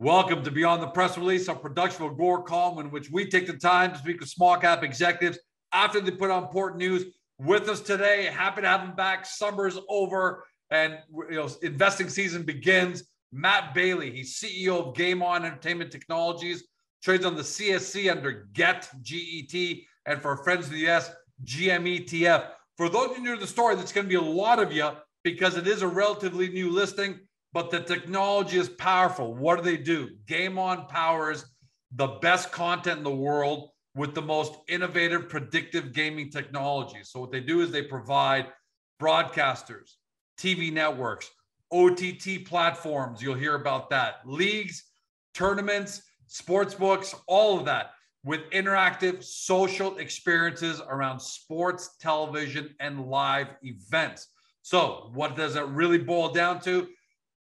Welcome to Beyond the Press Release, a production of Gore column in which we take the time to speak with small cap executives after they put on important news. With us today, happy to have him back. Summer's over and investing season begins. Matt Bailey, he's CEO of GameOn Entertainment Technologies, trades on the CSC under GET, G-E-T, and for our friends in the US, GMETF. For those of you new to the story, that's going to be a lot of you because it is a relatively new listing, but the technology is powerful. What do? GameOn powers the best content in the world with the most innovative predictive gaming technology. So what they do is they provide broadcasters, TV networks, OTT platforms. You'll hear about that. Leagues, tournaments, sportsbooks, all of that with interactive social experiences around sports, television, and live events. So what does it really boil down to?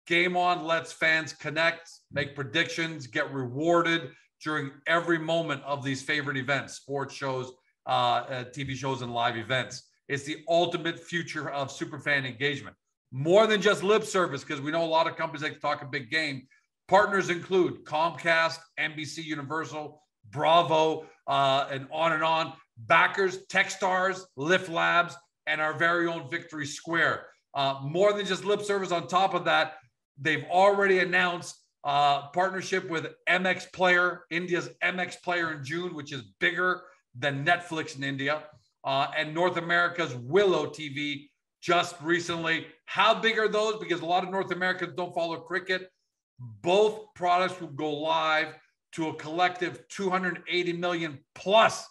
GameOn lets fans connect, make predictions, get rewarded during every moment of these favorite events, sports shows, TV shows, and live events. It's the ultimate future of superfan engagement. More than just lip service, because we know a lot of companies like to talk a big game. Partners include Comcast, NBC Universal, Bravo, and on and on. Backers, Techstars, Lift Labs, and our very own Victory Square. More than just lip service. On top of that, they've already announced partnership with MX Player, India's MX Player in June, which is bigger than Netflix in India, and North America's Willow TV just recently. How big are those? Because a lot of North Americans don't follow cricket. Both products will go live to a collective 280 million plus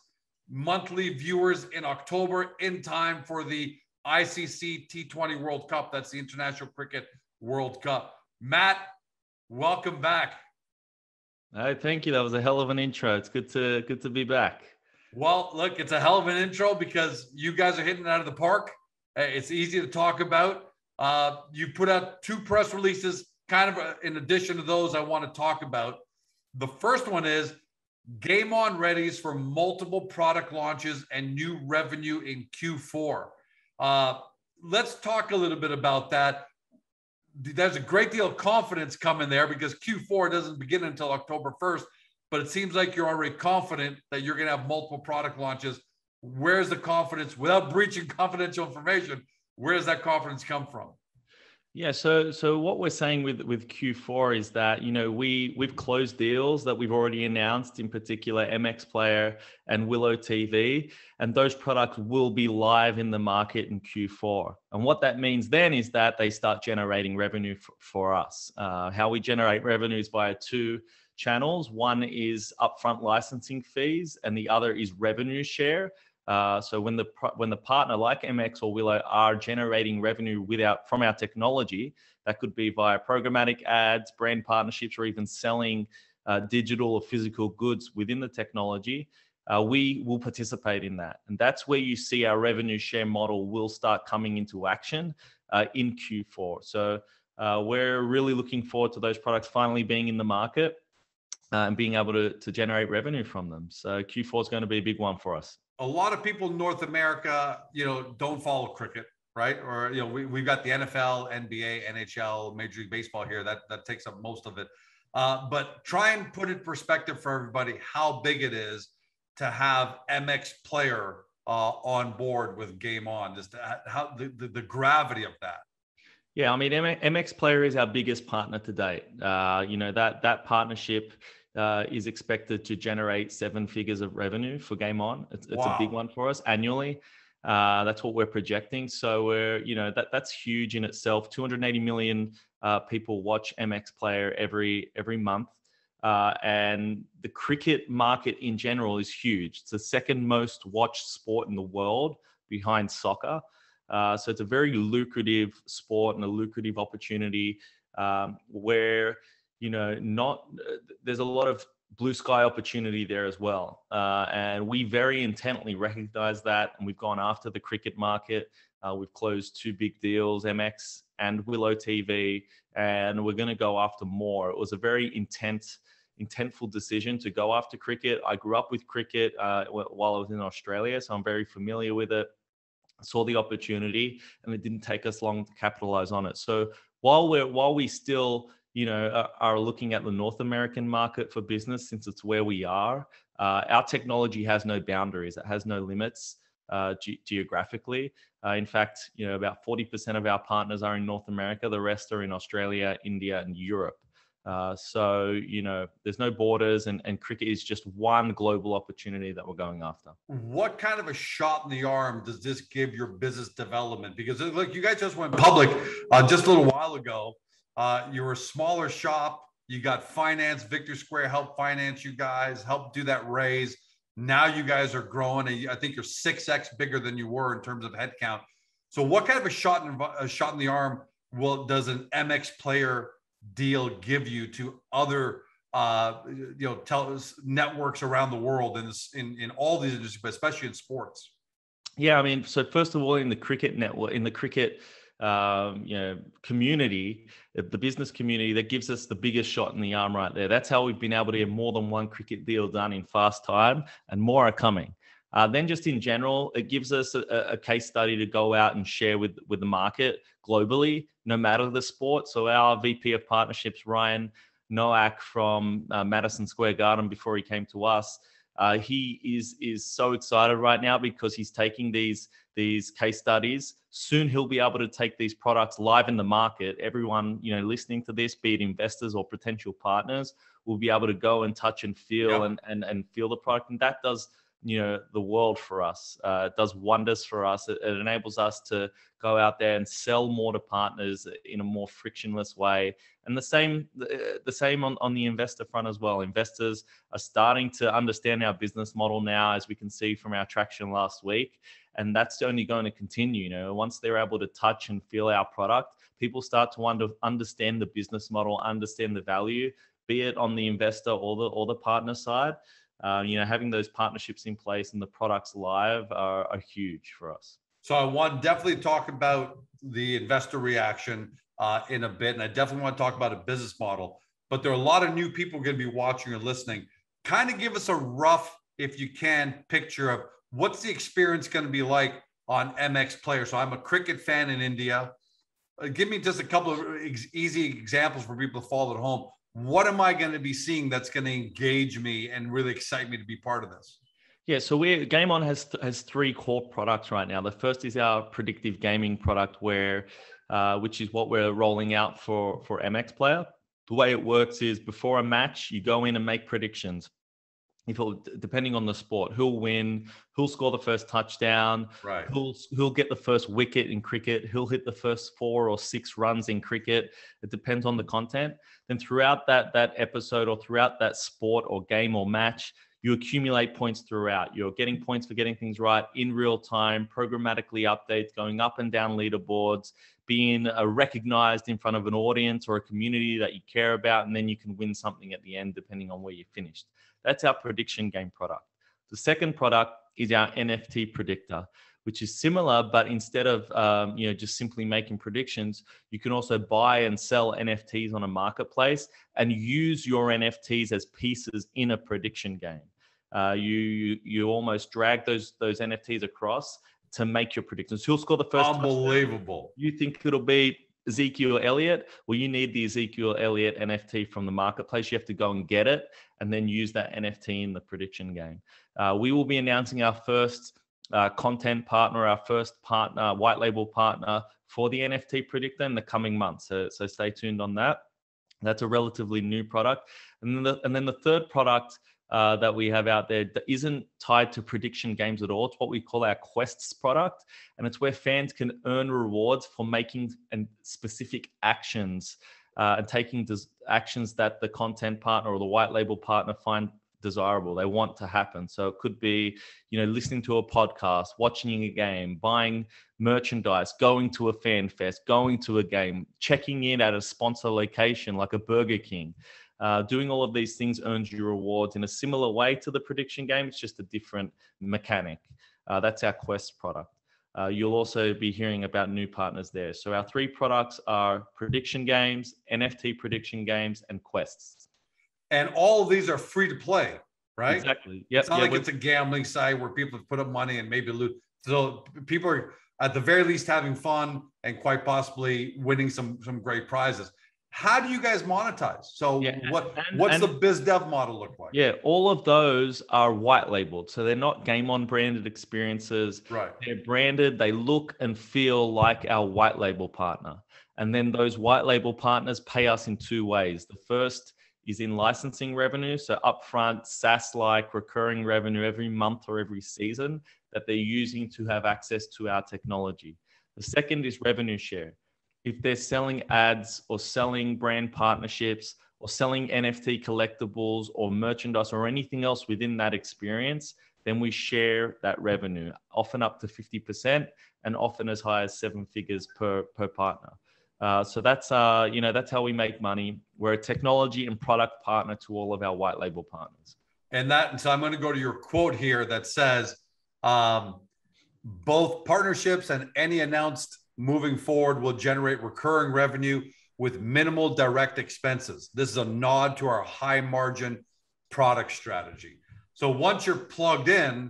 monthly viewers in October, in time for the ICC T20 World Cup. That's the International Cricket World Cup. Matt, welcome back. Thank you. That was a hell of an intro. It's good to be back. Well, look, it's a hell of an intro because you guys are hitting it out of the park. It's easy to talk about. You put out two press releases, kind of in addition to those I want to talk about. The first one is GameOn readies for multiple product launches and new revenue in Q4. Let's talk a little bit about that. There's a great deal of confidence coming there because Q4 doesn't begin until October 1st, but it seems like you're already confident that you're going to have multiple product launches. Where's the confidence, without breaching confidential information, where does that confidence come from? Yeah, so what we're saying with Q4 is that, we've closed deals that we've already announced, in particular MX Player and Willow TV, and those products will be live in the market in Q4. And what that means then is that they start generating revenue for us. How we generate revenue is via two channels. One is upfront licensing fees, and the other is revenue share. So when the partner like MX or Willow are generating revenue from our technology, that could be via programmatic ads, brand partnerships, or even selling digital or physical goods within the technology, we will participate in that. And that's where you see our revenue share model will start coming into action in Q4. So we're really looking forward to those products finally being in the market and being able to generate revenue from them. So Q4 is going to be a big one for us. A lot of people in North America, don't follow cricket, right? Or, we've got the NFL, NBA, NHL, Major League Baseball here. That takes up most of it. But try and put in perspective for everybody how big it is to have MX Player on board with GameOn. Just how the gravity of that. Yeah, I mean, MX Player is our biggest partner to date. That partnership is expected to generate 7 figures of revenue for GameOn. It's wow. A big one for us annually. That's what we're projecting. So that's huge in itself. 280 million people watch MX Player every month. And the cricket market in general is huge. It's the second most watched sport in the world behind soccer. So it's a very lucrative sport and a lucrative opportunity where there's a lot of blue sky opportunity there as well. And we very intently recognize that. And we've gone after the cricket market. We've closed 2 big deals, MX and Willow TV, and we're going to go after more. It was a very intentful decision to go after cricket. I grew up with cricket while I was in Australia, so I'm very familiar with it. I saw the opportunity and it didn't take us long to capitalize on it. So while we still are looking at the North American market for business, since it's where we are. Our technology has no boundaries. It has no limits geographically. In fact, about 40% of our partners are in North America. The rest are in Australia, India, and Europe. So there's no borders, and cricket is just one global opportunity that we're going after. What kind of a shot in the arm does this give your business development? Because look, you guys just went public just a little while ago. You were a smaller shop. You got finance. Victor Square helped finance you guys, helped do that raise. Now you guys are growing. I think you're 6x bigger than you were in terms of headcount. So what kind of a shot in the arm does an MX player deal give you to other networks around the world in all these industries, but especially in sports? Yeah, I mean, so first of all, in the cricket network, in the cricket community, the business community, that gives us the biggest shot in the arm right there. That's how we've been able to get more than one cricket deal done in fast time, and more are coming. Then just in general, it gives us a case study to go out and share with the market globally, no matter the sport. So our VP of partnerships, Ryan Noack from Madison Square Garden, before he came to us, he is so excited right now because he's taking these case studies. Soon he'll be able to take these products live in the market. Everyone, listening to this, be it investors or potential partners, will be able to go and touch and feel and feel the product. And that does the world for us. It does wonders for us. It enables us to go out there and sell more to partners in a more frictionless way. And the same on the investor front as well. Investors are starting to understand our business model now, as we can see from our traction last week. And that's only going to continue. Once they're able to touch and feel our product, people start to understand the business model, understand the value, be it on the investor or the partner side. Having those partnerships in place and the products live are huge for us. So I want to definitely talk about the investor reaction in a bit, and I definitely want to talk about a business model. But there are a lot of new people going to be watching or listening. Kind of give us a rough, if you can, picture of what's the experience going to be like on MX Player. So I'm a cricket fan in India. Give me just a couple of easy examples for people to follow at home. What am I going to be seeing that's going to engage me and really excite me to be part of this? Yeah, so GameOn has three core products right now. The first is our predictive gaming product, which is what we're rolling out for MX Player. The way it works is, before a match, you go in and make predictions. Depending on the sport, who'll win, who'll score the first touchdown, right, who'll get the first wicket in cricket, who'll hit the first 4 or 6 runs in cricket. It depends on the content. Then throughout that episode, or throughout that sport or game or match, you accumulate points throughout. You're getting points for getting things right in real time, programmatically updates, going up and down leaderboards, being recognized in front of an audience or a community that you care about, and then you can win something at the end depending on where you finished. That's our prediction game product. The second product is our NFT predictor, which is similar, but instead of just simply making predictions, you can also buy and sell NFTs on a marketplace and use your NFTs as pieces in a prediction game. You almost drag those NFTs across to make your predictions. Who'll score the first Unbelievable. touchdown? You think it'll be Ezekiel Elliott? Well, you need the Ezekiel Elliott NFT from the marketplace. You have to go and get it and then use that NFT in the prediction game. We will be announcing our first content partner, our first partner, white label partner for the NFT predictor in the coming months. So stay tuned on that. That's a relatively new product. And then the third product that we have out there that isn't tied to prediction games at all. It's what we call our quests product. And it's where fans can earn rewards for making specific actions and taking actions that the content partner or the white label partner find desirable, they want to happen. So it could be, listening to a podcast, watching a game, buying merchandise, going to a fan fest, going to a game, checking in at a sponsor location like a Burger King. Doing all of these things earns you rewards in a similar way to the prediction game. It's just a different mechanic. That's our Quest product. You'll also be hearing about new partners there. So our three products are prediction games, NFT prediction games, and quests. And all of these are free to play, right? Exactly. Yep. It's not like it's a gambling site where people have put up money and maybe lose. So people are at the very least having fun and quite possibly winning some great prizes. How do you guys monetize? So Yeah, what's the biz dev model look like? Yeah, all of those are white labeled. So they're not GameOn branded experiences. Right. They're branded, they look and feel like our white label partner. And then those white label partners pay us in two ways. The first is in licensing revenue. So upfront, SaaS-like recurring revenue every month or every season that they're using to have access to our technology. The second is revenue share. If they're selling ads or selling brand partnerships or selling NFT collectibles or merchandise or anything else within that experience, then we share that revenue, often up to 50% and often as high as 7 figures per partner. So that's that's how we make money. We're a technology and product partner to all of our white label partners. And so I'm going to go to your quote here that says, both partnerships and any announced moving forward will generate recurring revenue with minimal direct expenses. This is a nod to our high margin product strategy. So once you're plugged in,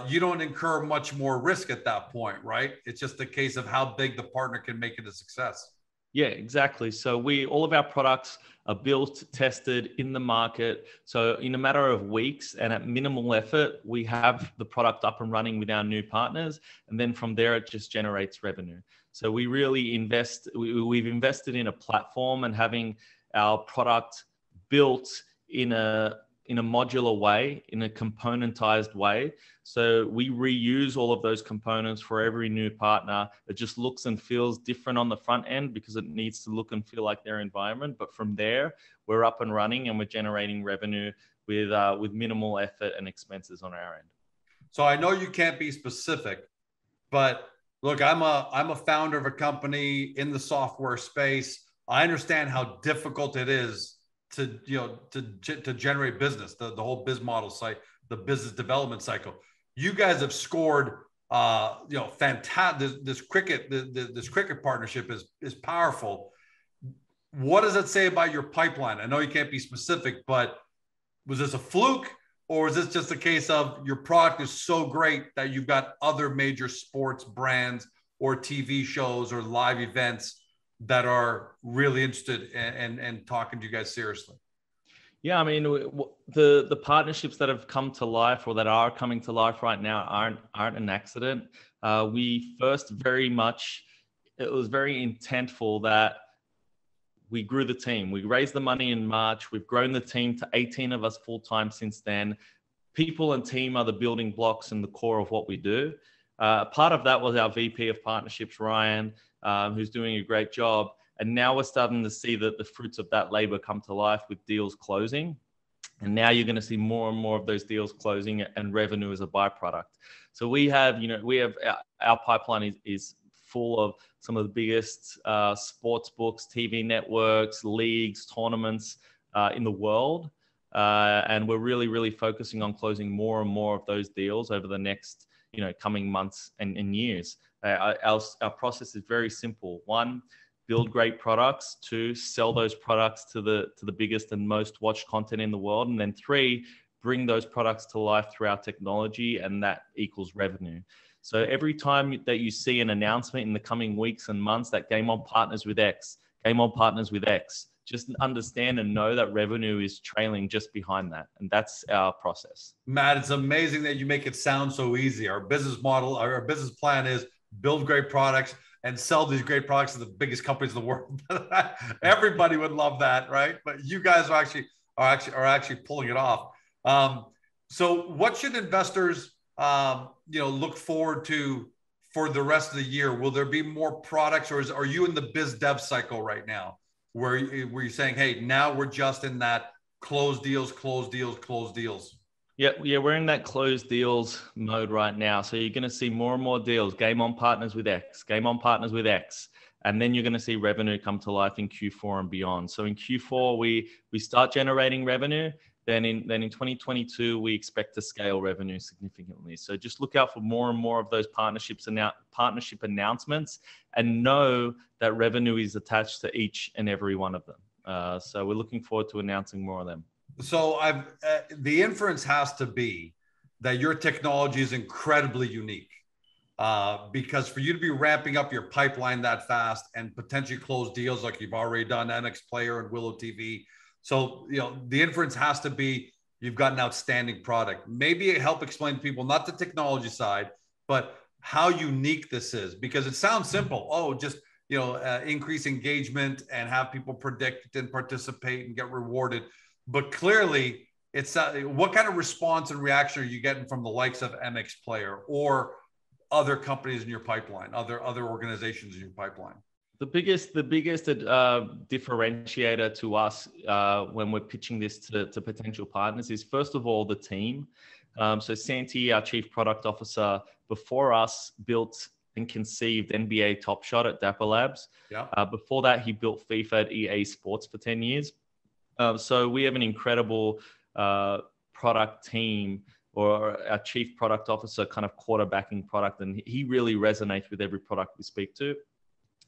you don't incur much more risk at that point, right? It's just a case of how big the partner can make it a success. Yeah, exactly. So all of our products are built, tested in the market. So in a matter of weeks and at minimal effort, we have the product up and running with our new partners. And then from there, it just generates revenue. So we really we've invested in a platform and having our product built in a modular way, in a componentized way. So we reuse all of those components for every new partner. It just looks and feels different on the front end because it needs to look and feel like their environment. But from there, we're up and running and we're generating revenue with minimal effort and expenses on our end. So I know you can't be specific, but look, I'm a founder of a company in the software space. I understand how difficult it is to generate business, the whole biz model site, the business development cycle. You guys have scored fantastic. This cricket partnership is powerful. What does it say about your pipeline? I know you can't be specific, but was this a fluke, or is this just a case of your product is so great that you've got other major sports brands or TV shows or live events that are really interested and talking to you guys seriously? Yeah, I mean, the partnerships that have come to life or that are coming to life right now aren't an accident. We first it was very intentful that we grew the team. We raised the money in March. We've grown the team to 18 of us full-time since then. People and team are the building blocks and the core of what we do. Part of that was our VP of partnerships, Ryan, who's doing a great job. And now we're starting to see the fruits of that labor come to life with deals closing. And now you're going to see more and more of those deals closing and revenue as a byproduct. So we have our pipeline is full of some of the biggest sports books, TV networks, leagues, tournaments in the world. And we're really, really focusing on closing more and more of those deals over the next coming months and years. Our process is very simple. 1, build great products. 2, sell those products to the biggest and most watched content in the world. And then 3, bring those products to life through our technology, and that equals revenue. So every time that you see an announcement in the coming weeks and months that GameOn partners with X, GameOn partners with X, just understand and know that revenue is trailing just behind that. And that's our process. Matt, it's amazing that you make it sound so easy. Our business model, our business plan is build great products and sell these great products to the biggest companies in the world. Everybody would love that, right? But you guys are actually pulling it off. So what should investors look forward to for the rest of the year? Will there be more products, or are you in the biz dev cycle right now where you're saying, hey, now we're just in that close deals? Yeah, we're in that closed deals mode right now. So you're going to see more and more deals. GameOn partners with X, GameOn partners with X. And then you're going to see revenue come to life in Q4 and beyond. So in Q4, we start generating revenue. Then in 2022, we expect to scale revenue significantly. So just look out for more and more of those partnership announcements, and know that revenue is attached to each and every one of them. So we're looking forward to announcing more of them. So the inference has to be that your technology is incredibly unique. because for you to be ramping up your pipeline that fast and potentially close deals like you've already done, MX Player and Willow TV. So, the inference has to be you've got an outstanding product. Maybe help explain to people, not the technology side, but how unique this is, because it sounds simple. Oh, just, increase engagement and have people predict and participate and get rewarded. But clearly, it's what kind of response and reaction are you getting from the likes of MX Player or other companies in your pipeline, other organizations in your pipeline? The biggest differentiator to us when we're pitching this to potential partners is, first of all, the team. So Santi, our Chief Product Officer, before us, built and conceived NBA Top Shot at Dapper Labs. Yeah. Before that, he built FIFA at EA Sports for 10 years. So we have an incredible product team, or our Chief Product Officer kind of quarterbacking product, and he really resonates with every product we speak to.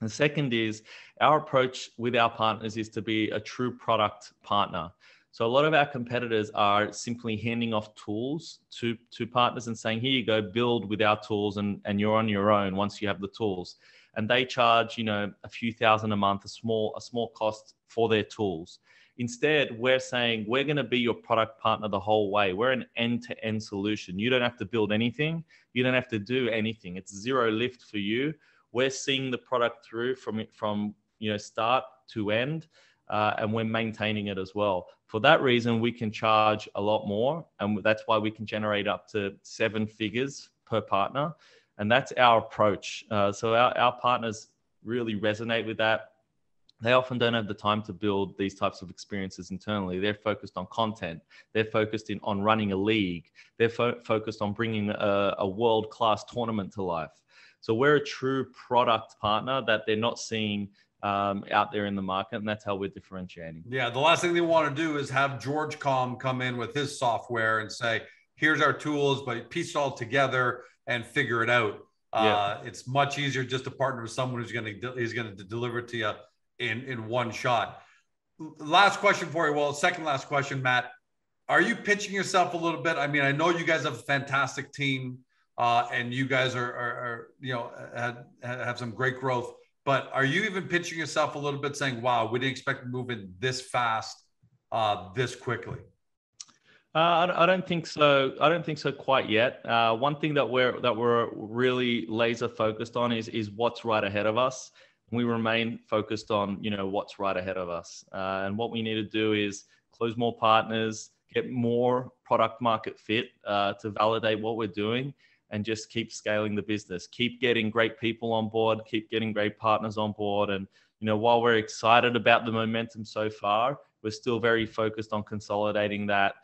The second is our approach with our partners is to be a true product partner. So a lot of our competitors are simply handing off tools to partners and saying, here you go, build with our tools, and you're on your own once you have the tools. And they charge, a few thousand a month, a small cost for their tools. Instead, we're saying we're going to be your product partner the whole way. We're an end-to-end solution. You don't have to build anything. You don't have to do anything. It's zero lift for you. We're seeing the product through from start to end, and we're maintaining it as well. For that reason, we can charge a lot more, and that's why we can generate up to 7 figures per partner, and that's our approach. So our partners really resonate with that. They often don't have the time to build these types of experiences internally. They're focused on content. They're focused on running a league. They're focused on bringing a world-class tournament to life. So we're a true product partner that they're not seeing out there in the market, and that's how we're differentiating. Yeah, the last thing they want to do is have George Com come in with his software and say, here's our tools, but piece it all together and figure it out. It's much easier just to partner with someone who's going to deliver it to you in one shot. Last question for you. Well, second last question, Matt. Are you pitching yourself a little bit? I mean, I know you guys have a fantastic team, and you guys have some great growth. But are you even pitching yourself a little bit, saying, "Wow, we didn't expect to move in this fast, this quickly"? I don't think so. I don't think so quite yet. One thing that we're really laser focused on is what's right ahead of us. We remain focused on what's right ahead of us, and what we need to do is close more partners, get more product market fit to validate what we're doing, and just keep scaling the business, keep getting great people on board, keep getting great partners on board. And, while we're excited about the momentum so far, we're still very focused on consolidating that,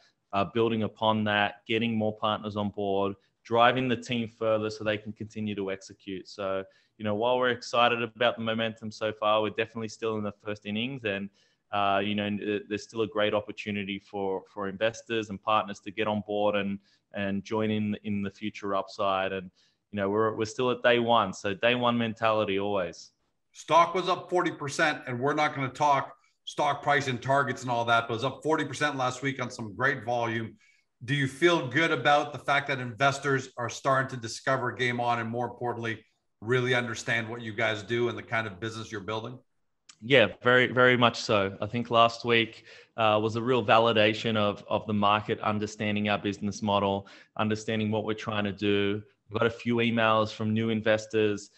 building upon that, getting more partners on board, driving the team further so they can continue to execute. So, while we're excited about the momentum so far, we're definitely still in the first innings, and, there's still a great opportunity for investors and partners to get on board and join in the future upside. And, we're still at day one. So day one mentality always. Stock was up 40%, and we're not going to talk stock price and targets and all that, but it was up 40% last week on some great volume. Do you feel good about the fact that investors are starting to discover GameOn, and more importantly, really understand what you guys do and the kind of business you're building? Yeah, very, very much so. I think last week was a real validation of the market understanding our business model, understanding what we're trying to do. We've got a few emails from new investors,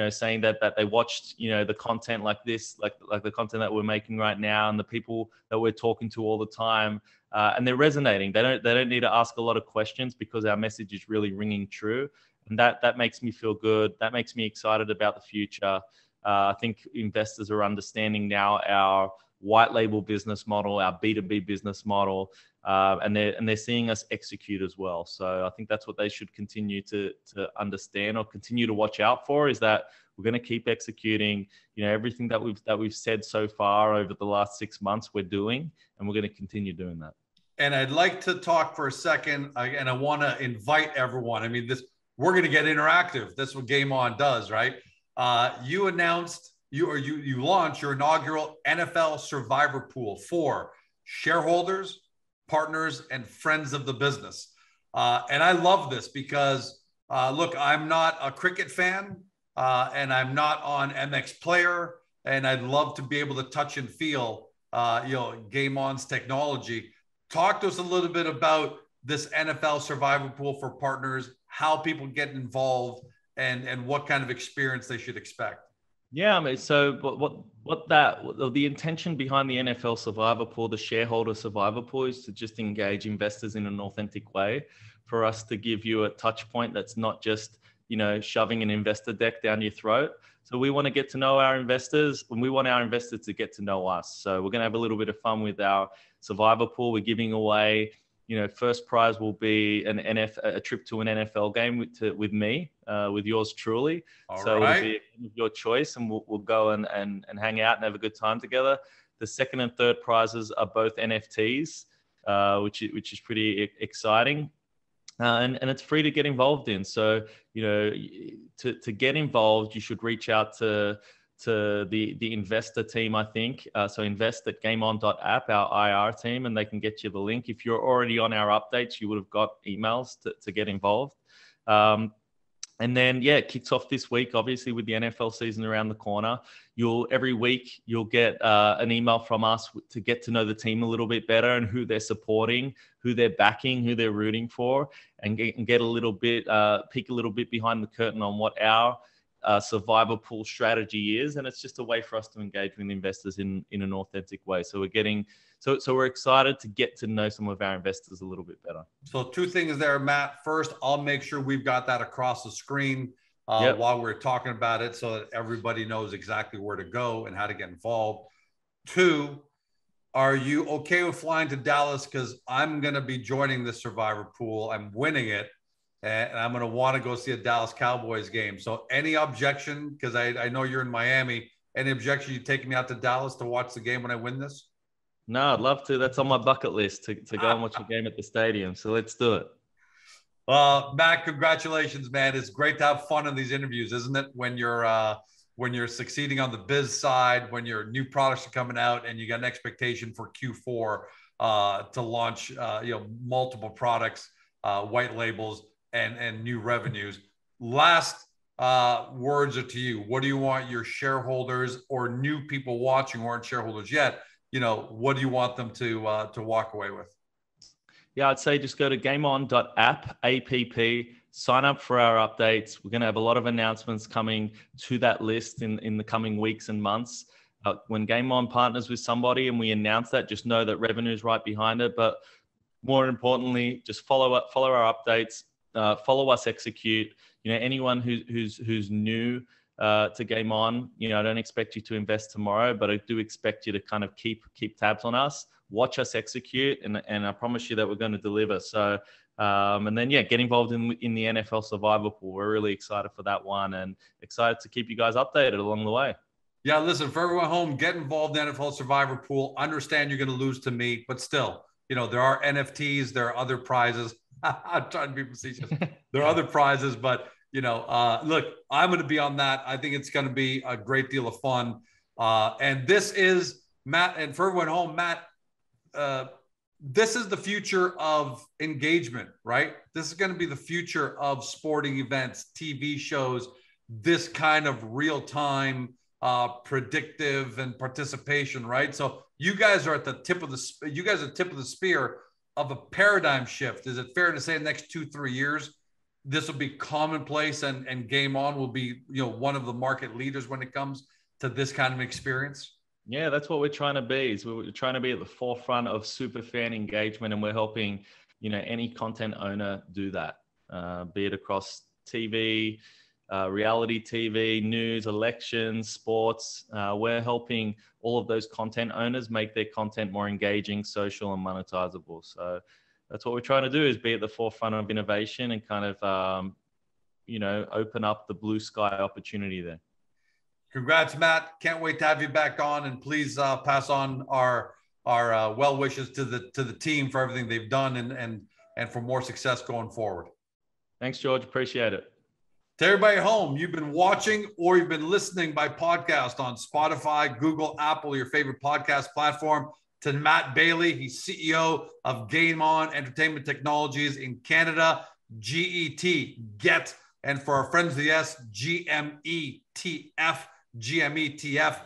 saying that they watched, the content like this, like the content that we're making right now, and the people that we're talking to all the time, and they're resonating. They don't need to ask a lot of questions because our message is really ringing true, and that makes me feel good. That makes me excited about the future. I think investors are understanding now our white label business model, our B2B business model, and they're seeing us execute as well. So I think that's what they should continue to understand, or continue to watch out for, is that we're going to keep executing. Everything that we've said so far over the last 6 months, we're doing, and we're going to continue doing that. And I'd like to talk for a second, and I want to invite everyone. I mean, we're going to get interactive. That's what GameOn does, right? You announced you launched your inaugural NFL Survivor Pool for shareholders, partners, and friends of the business. And I love this because Look, I'm not a cricket fan, and I'm not on MX Player, and I'd love to be able to touch and feel, GameOn's technology. Talk to us a little bit about this NFL survival pool for partners, how people get involved, and what kind of experience they should expect. Yeah, I mean, so the intention behind the NFL Survivor Pool, the shareholder Survivor Pool, is to just engage investors in an authentic way, for us to give you a touch point that's not just, shoving an investor deck down your throat. So we want to get to know our investors, and we want our investors to get to know us. So we're going to have a little bit of fun with our Survivor Pool. We're giving away, first prize will be a trip to an NFL game with me, with yours truly. It'll be your choice, and we'll go and hang out and have a good time together. The second and third prizes are both NFTs, which is pretty exciting. And it's free to get involved in. So, to get involved, you should reach out to the investor team, I think. So invest at GameOn.app, our IR team, and they can get you the link. If you're already on our updates, you would have got emails to get involved. And then, it kicks off this week, obviously, with the NFL season around the corner. Every week, you'll get an email from us to get to know the team a little bit better, and who they're supporting, who they're backing, who they're rooting for, and get a little bit, peek a little bit behind the curtain on what our survivor pool strategy is. And it's just a way for us to engage with investors in an authentic way. So we're excited to get to know some of our investors a little bit better. So two things there, Matt. First, I'll make sure we've got that across the screen while we're talking about it, so that everybody knows exactly where to go and how to get involved. Two, are you okay with flying to Dallas? Because I'm going to be joining the survivor pool. I'm winning it, and I'm going to want to go see a Dallas Cowboys game. So any objection, because I know you're in Miami, any objection you taking me out to Dallas to watch the game when I win this? No, I'd love to. That's on my bucket list to go and watch a game at the stadium. So let's do it. Matt, congratulations, man. It's great to have fun in these interviews, isn't it? When you're succeeding on the biz side, when your new products are coming out, and you got an expectation for Q4 to launch, multiple products, white labels, and new revenues. Last words are to you. What do you want your shareholders or new people watching who aren't shareholders yet? What do you want them to walk away with? Yeah, I'd say just go to GameOn.app, app, sign up for our updates. We're going to have a lot of announcements coming to that list in the coming weeks and months. When GameOn partners with somebody and we announce that, just know that revenue is right behind it. But more importantly, just follow our updates, follow us execute. Anyone who's new to GameOn, I don't expect you to invest tomorrow, but I do expect you to kind of keep tabs on us, watch us execute, and I promise you that we're going to deliver. So, and then get involved in the NFL Survivor Pool. We're really excited for that one, and excited to keep you guys updated along the way. Yeah, listen, for everyone home, get involved in the NFL Survivor Pool. Understand you're going to lose to me, but still, there are NFTs, there are other prizes. I'm trying to be facetious. There are other prizes, but look, I'm going to be on that. I think it's going to be a great deal of fun. And this is Matt, and for everyone home, Matt, this is the future of engagement, right? This is going to be the future of sporting events, TV shows, this kind of real-time predictive and participation, right? So you guys are at the tip of the spear of a paradigm shift. Is it fair to say in the next 2-3 years, this will be commonplace, and GameOn will be, one of the market leaders when it comes to this kind of experience? Yeah, that's what we're trying to be. We're trying to be at the forefront of super fan engagement, and we're helping, any content owner do that, be it across TV, reality TV, news, elections, sports. We're helping all of those content owners make their content more engaging, social, and monetizable. So that's what we're trying to do, is be at the forefront of innovation and kind of, open up the blue sky opportunity there. Congrats, Matt. Can't wait to have you back on, and please pass on our well wishes to the team for everything they've done and for more success going forward. Thanks, George. Appreciate it. To everybody at home, you've been watching or you've been listening by podcast on Spotify, Google, Apple, your favorite podcast platform. To Matt Bailey, he's CEO of GameOn Entertainment Technologies in Canada. G-E-T, get. And for our friends of the S, G-M-E-T-F, G-M-E-T-F.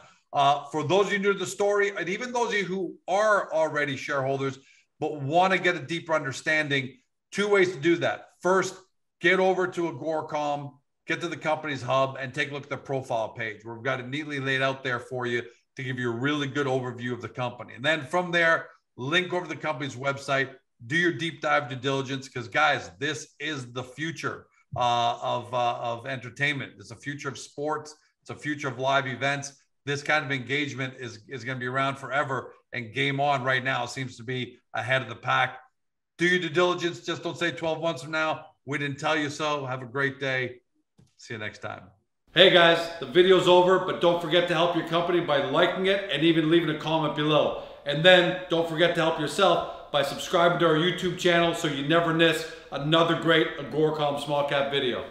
For those of you new to the story, and even those of you who are already shareholders, but want to get a deeper understanding, two ways to do that. First, get over to Agoracom, get to the company's hub, and take a look at the profile page where we've got it neatly laid out there for you to give you a really good overview of the company. And then from there, link over to the company's website, do your deep dive due diligence, because guys, this is the future of entertainment. It's the future of sports. It's the future of live events. This kind of engagement is going to be around forever. And Game On right now seems to be ahead of the pack. Do your due diligence. Just don't say 12 months from now, we didn't tell you so. Have a great day. See you next time. Hey guys, the video's over, but don't forget to help your company by liking it and even leaving a comment below. And then don't forget to help yourself by subscribing to our YouTube channel so you never miss another great Agoracom small cap video.